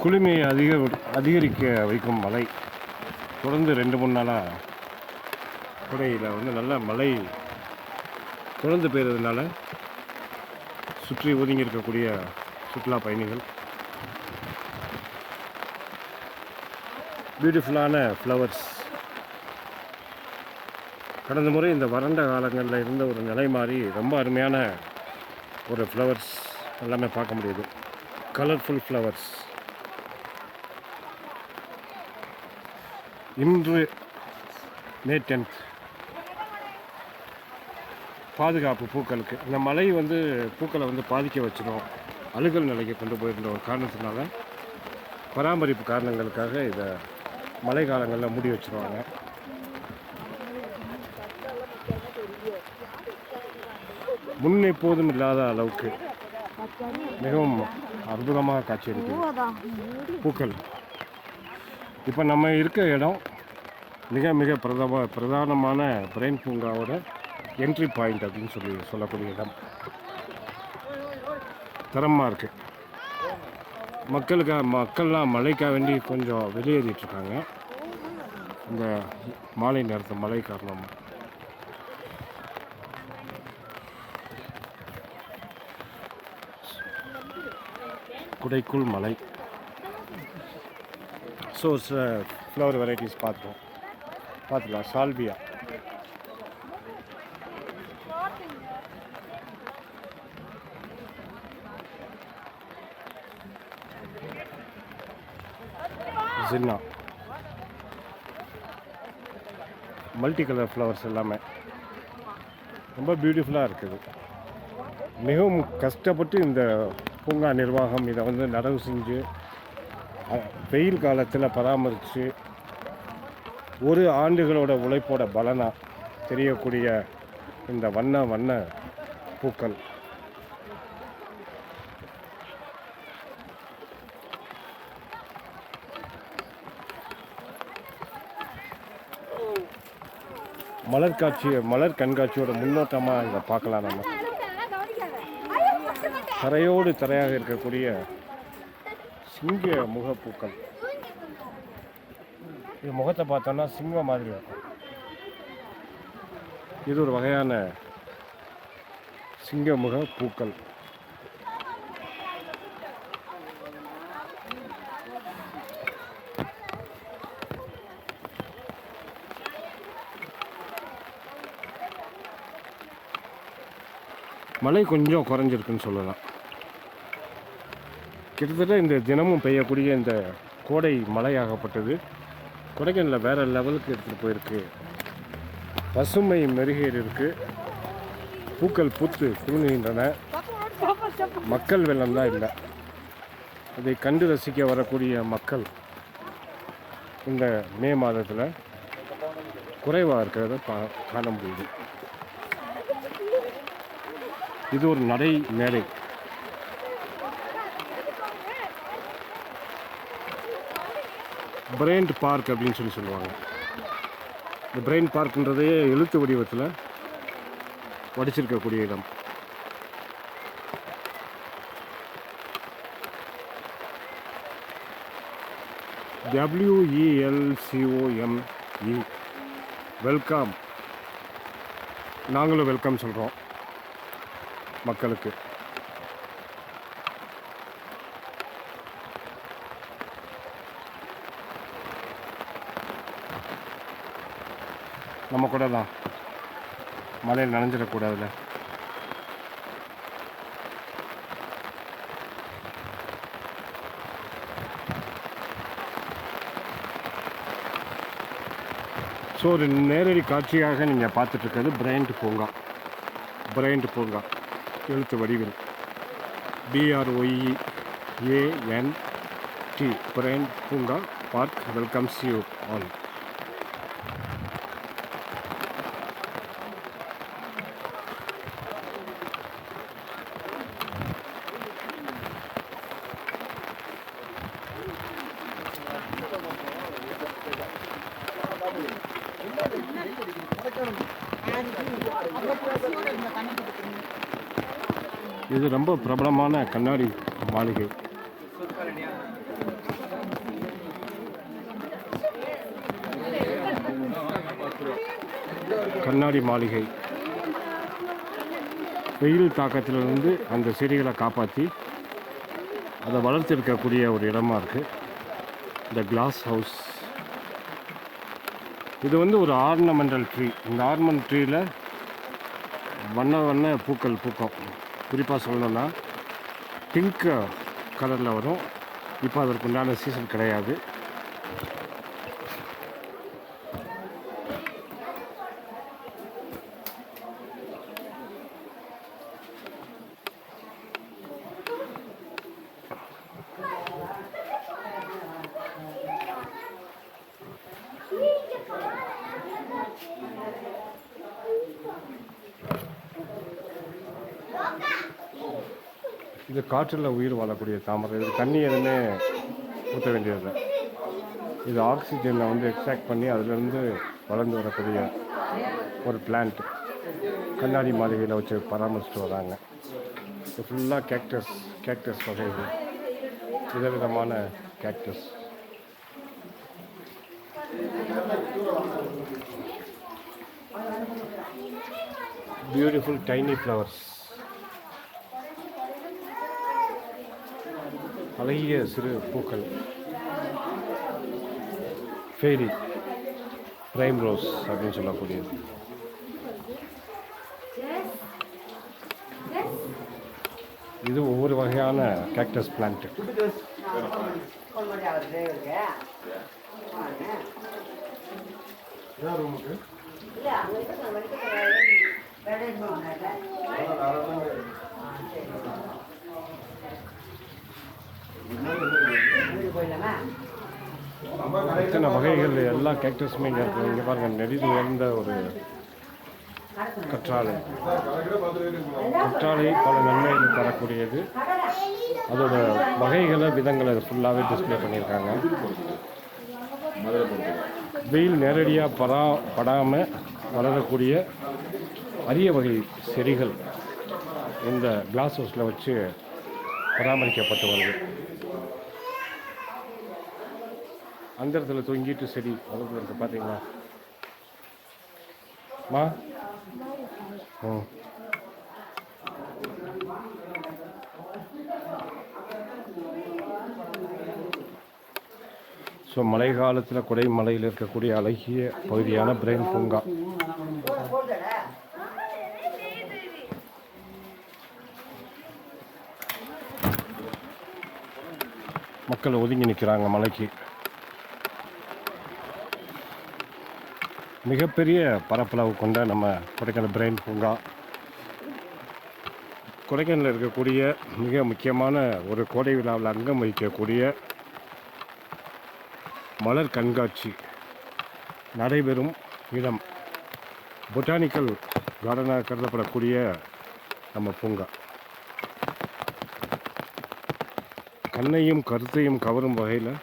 குளுமையை அதிகரிக்க வைக்கும் மழை. தொடர்ந்து 2-3 நாளாக குடையில் வந்து நல்ல மழை தொடர்ந்து பெய்கிறதுனால சுற்றி ஒதுங்கி இருக்கக்கூடிய சுற்றுலா பயணிகள் பியூட்டிஃபுல்லான ஃப்ளவர்ஸ். கடந்த முறை இந்த வறண்ட காலங்களில் இருந்த ஒரு நிலை மாறி ரொம்ப அருமையான ஒரு ஃப்ளவர்ஸ் எல்லாமே பார்க்க முடியுது. Colourful flowers. இன்று மே 10th பாதுகாப்பு பூக்களுக்கு. இந்த மழை வந்து பூக்களை வந்து பாதிக்க வச்சிடும், அழுகல் நிலைக்கு கொண்டு போயிருந்த ஒரு காரணத்தினால பராமரிப்பு காரணங்களுக்காக இதை மழை காலங்களில் மூடி வச்சுருவாங்க. முன் எப்போதும் இல்லாத அளவுக்கு மிகவும் அற்புதமாக காட்சியளிக்குது பூக்கள். இப்போ நம்ம இருக்க இடம் மிக மிக பிரதானமான பிரைன் பூங்காவோட என்ட்ரி பாயிண்ட் அப்படின்னு சொல்லக்கூடிய இடம். தரமாக இருக்குது. மக்கள்லாம் மழைக்காக வேண்டி கொஞ்சம் வெளியேறிட்டுருக்காங்க இந்த மாலை நேரத்து மழை காரணமாக. குடைக்குள் மலை. ஸோ சில ஃப்ளவர் வெரைட்டிஸ் பார்த்துக்கலாம். Salvia, Jinnah, multi colour flowers எல்லாமே ரொம்ப பியூட்டிஃபுல்லாக இருக்குது. மிகவும் கஷ்டப்பட்டு இந்த பூங்கா நிர்வாகம் இதை வந்து நடவு செஞ்சு வெயில் காலத்தில் பராமரித்து ஒரு ஆண்டுகளோட உழைப்போட பலனாக தெரியக்கூடிய இந்த வண்ண பூக்கள். மலர் கண்காட்சியோட முன்னோட்டமாக இதை பார்க்கலாம். நம்ம தரையோடு தரையாக இருக்கக்கூடிய சிங்க முகப்பூக்கள். இது முகத்தை பார்த்தோன்னா சிங்கம் மாதிரி இருக்கும். இது ஒரு வகையான சிங்க முக பூக்கள். மழை கொஞ்சம் குறைஞ்சிருக்குன்னு சொல்லலாம். கிட்டத்தட்ட இந்த தினமும் பெய்யக்கூடிய இந்த கோடை மழையாகப்பட்டது கொடைக்கானலில் வேறு லெவலுக்கு எடுத்துகிட்டு போயிருக்கு. பசுமை மெருகேறி இருக்கு. பூக்கள் பூத்து குலுங்குகின்றன. மக்கள் வெள்ளம் தான் இல்லை. அதை கண்டு ரசிக்க வரக்கூடிய மக்கள் இந்த மே மாதத்தில் குறைவாக இருக்கிறத காண முடியுது. இது ஒரு நடை மேடை. பிரைன் பார்க் அப்படின்னு சொல்லுவாங்க. இந்த பிரைன் பார்க்குன்றதையே எழுத்து வடிவத்தில் வடிச்சிருக்கக்கூடிய இடம். WELCOME welcome. நாங்களும் வெல்கம் சொல்கிறோம் மக்களுக்கு. நம்ம கூட தான் மழையில் நனைஞ்சிடக்கூடாதுல்ல. ஸோ ஒரு நேரடி காட்சியாக நீங்கள் பார்த்துட்ருக்கிறது பிரைண்ட் பூங்கா. எழுத்து வடிவில் BROEANT பிரைண்ட் பூங்கா பார்க் வெல்கம்ஸ் யூ ஆல். இது ரொம்ப பிரபலமான கண்ணாடி மாளிகை. கண்ணாடி மாளிகை. வெயில் தாக்கத்திலிருந்து அந்த செடிகளை காப்பாற்றி அதை வளர்த்திருக்கக்கூடிய ஒரு இடமா இருக்குது இந்த கிளாஸ் ஹவுஸ். இது வந்து ஒரு ஆர்னமெண்டல் ட்ரீ. இந்த ஆர்னமெண்ட் ட்ரீயில் வண்ண வண்ண பூக்கள் பூக்கும். குறிப்பாக சொல்லணுன்னா பிங்க் கலரில் வரும். இப்போ அதற்கு உண்டான சீசன் கிடையாது. இது காற்றில் உயிர் வாழக்கூடிய தாமரை. இது தண்ணி எதுவுமே ஊற்ற வேண்டியதில்லை. இது ஆக்சிஜனை வந்து எக்ஸ்ட்ராக்ட் பண்ணி அதிலிருந்து வளர்ந்து வரக்கூடிய ஒரு பிளான்ட். கண்ணாடி மாளிகையில் வச்சு பராமரிச்சுட்டு வராங்க. இது ஃபுல்லாக கேக்டஸ் வகைகள், விதவிதமான கேக்டஸ். Beautiful tiny flowers. அழகிய சிறு பூக்கள். ஃபேரி பிரைம் ரோஸ் அப்படின்னு சொல்லக்கூடியது. இது ஒவ்வொரு வகையான கேக்டஸ் பிளான்ட். இத்தனை வகைகள் எல்லா கேக்டஸுமே இங்கே இருக்குது. இங்கே பாருங்கள், நெடிது உயர்ந்த ஒரு கற்றாழை. கற்றாழை பல நன்மைகள் தரக்கூடியது. அதோட வகைகளை விதங்களை ஃபுல்லாகவே டிஸ்பிளே பண்ணியிருக்காங்க. வெயில் நேரடியாக படாமல் வளரக்கூடிய அரிய வகை செடிகள் இந்த கிளாஸ் ஹவுஸில் வச்சு பராமரிக்கப்பட்டு வருது. அந்த இடத்துல தொங்கிட்டு செடி வளர்ந்து இருக்கு, பார்த்தீங்களா மா? ஸோ மழை காலத்தில் கொடை மலையில் இருக்கக்கூடிய அழகிய பகுதியான பிரைன் பூங்கா. மக்கள் ஒதுங்கி நிற்கிறாங்க மலைக்கு. மிகப்பெரிய பரப்பளவு கொண்ட நம்ம கொடைக்கானல் பிரைன் பூங்கா. கொடைக்கானலில் இருக்கக்கூடிய மிக முக்கியமான ஒரு கோடை விழாவில் அங்கம் வகிக்கக்கூடிய மலர் கண்காட்சி நடைபெறும் இடம். பொட்டானிக்கல் கார்டனாக கருதப்படக்கூடிய நம்ம பூங்கா கண்ணையும் கருத்தையும் கவரும் வகையில்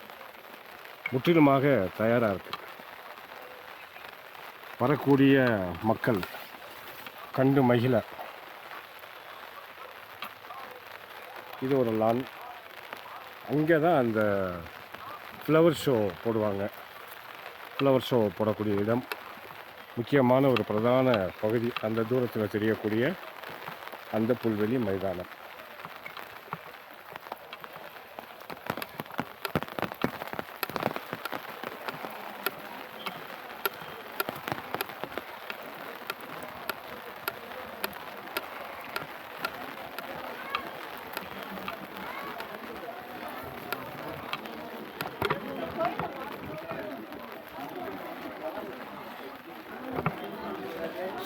முற்றிலுமாக தயாராக இருக்குது. வரக்கூடிய மக்கள் கண்டு மகிழ. இது ஒரு லான். அங்கே தான் அந்த ஃப்ளவர் ஷோ போடுவாங்க. ஃப்ளவர் ஷோ போடக்கூடிய இடம் முக்கியமான ஒரு பிரதான பகுதி. அந்த தூரத்தில் தெரியக்கூடிய அந்த புல்வெளி மைதானம்.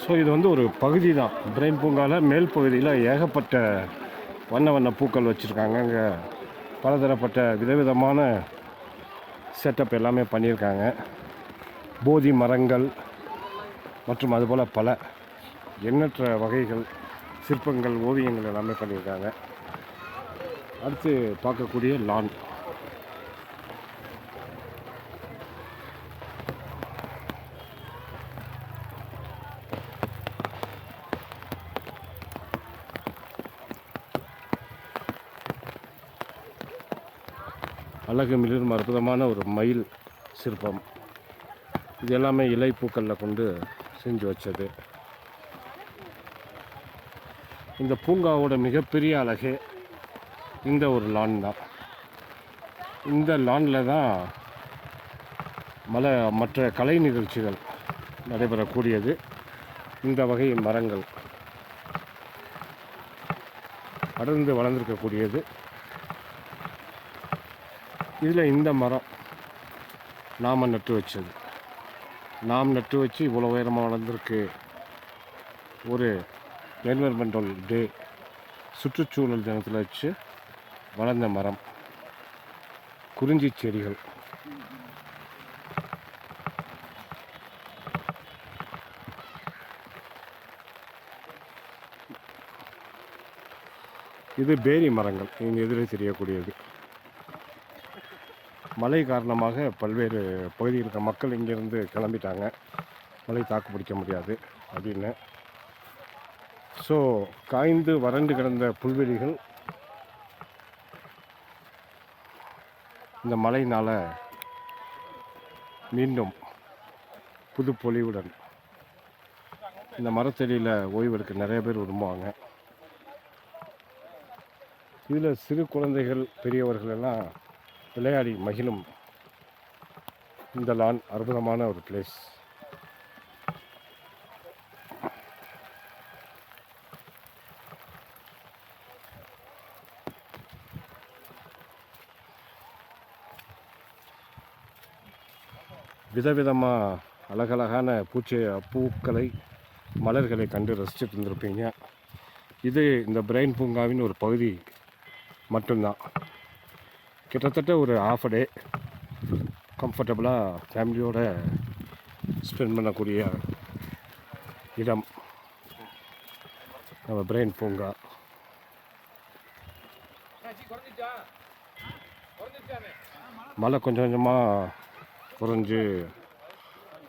ஸோ இது வந்து ஒரு பகுதி தான். பிரைன் பூங்காவில் மேல் பகுதியில் ஏகப்பட்ட வண்ண வண்ண பூக்கள் வச்சுருக்காங்க. அங்கே பலதரப்பட்ட விதவிதமான செட்டப் எல்லாமே பண்ணியிருக்காங்க. போதி மரங்கள் மற்றும் அதுபோல் பல எண்ணற்ற வகைகள் சிற்பங்கள், ஓவியங்கள் எல்லாமே பண்ணியிருக்காங்க. அடுத்து பார்க்கக்கூடிய லான். அழகு மிளிரும் அற்புதமான ஒரு மயில் சிற்பம். இது எல்லாமே இலை பூக்களில் கொண்டு செஞ்சு வச்சது. இந்த பூங்காவோட மிகப்பெரிய அழகு இந்த ஒரு லான் தான். இந்த லானில் தான் மற்ற கலை நிகழ்ச்சிகள் நடைபெறக்கூடியது. இந்த வகை மரங்கள் அடர்ந்து வளர்ந்துருக்கக்கூடியது. இதில் இந்த மரம் நாம் நட்டு வச்சது. நாம் நட்டு வச்சு இவ்வளோ உயரமாக வளர்ந்துருக்கு. ஒரு என்விரான்மெண்டல் டே, சுற்றுச்சூழல் தினத்தில் வச்சு வளர்ந்த மரம். குறிஞ்சி செடிகள். இது பேரி மரங்கள். இங்கே எதிரே தெரியக்கூடியது. மழை காரணமாக பல்வேறு பகுதியில் இருக்க மக்கள் இங்கேருந்து கிளம்பிட்டாங்க, மழை தாக்கு பிடிக்க முடியாது அப்படின்னு. ஸோ காய்ந்து வறண்டு கிடந்த புல்வெளிகள் இந்த மழையினால் மீண்டும் புது பொலிவுடன் இந்த மரத்தடியில் ஓய்வெடுக்க நிறைய பேர் விரும்புவாங்க. இதில் சிறு குழந்தைகள் பெரியவர்கள் எல்லாம் விளையாடி மகிழும் இந்த லான் அற்புதமான ஒரு பிளேஸ். விதவிதமாக அழகழகான பூக்களை மலர்களை கண்டு ரசிச்சுட்டு இருந்திருப்பீங்க. இது இந்த பிரைன் பூங்காவின் ஒரு பகுதி மட்டும்தான். கிட்டத்தட்ட ஒரு ஹாஃப் டே கம்ஃபர்டபுளாக ஃபேமிலியோட ஸ்பெண்ட் பண்ணக்கூடிய இடம் நம்ம பிரைன் பூங்கா. மழை கொஞ்சம் கொஞ்சமாக குறைஞ்சு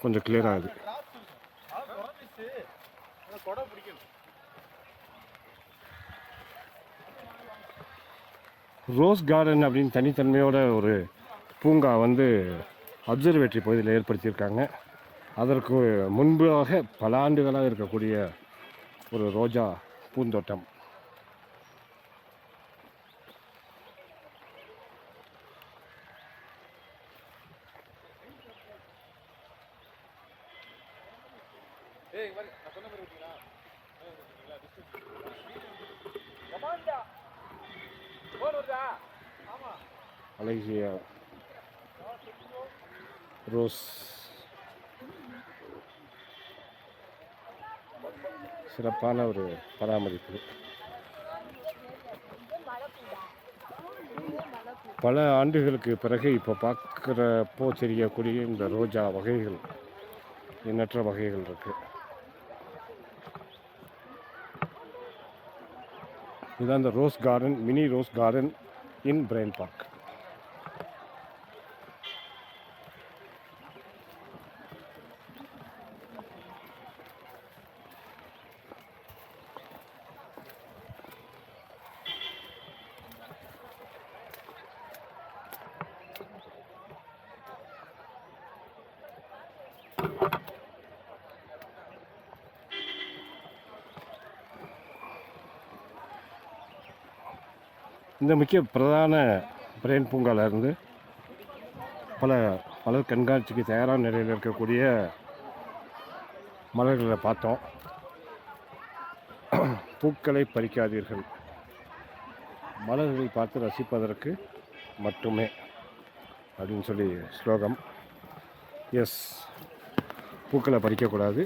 கொஞ்சம் கிளியர் ஆகுது. ரோஸ் கார்டன் அப்படின்னு தனித்தன்மையோட ஒரு பூங்கா அப்சர்வேட்டரி பகுதியில் ஏற்படுத்தியிருக்காங்க. அதற்கு முன்பாக பல ஆண்டுகளாக இருக்கக்கூடிய ஒரு ரோஜா பூந்தோட்டம். அழகிய ரோஸ், சிறப்பான ஒரு பராமரிப்பு. பல ஆண்டுகளுக்கு பிறகு இப்போ பார்க்குறப்போ தெரியக்கூடிய இந்த ரோஜா வகைகள், எண்ணற்ற வகைகள் இருக்குது. இதுதான் இந்த rose garden, mini rose garden in Bryant park. இந்த முக்கிய பிரதான பிரைன் பூங்காவிலிருந்து பல மலர் கண்காட்சிக்கு தயாரான நிலையில் இருக்கக்கூடிய மலர்களை பார்த்தோம். பூக்களை பறிக்காதீர்கள், மலர்களை பார்த்து ரசிப்பதற்கு மட்டுமே அப்படின்னு சொல்லி ஸ்லோகம். எஸ், பூக்களை பறிக்கக்கூடாது,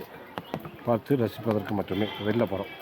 பார்த்து ரசிப்பதற்கு மட்டுமே வெளில போகிறோம்.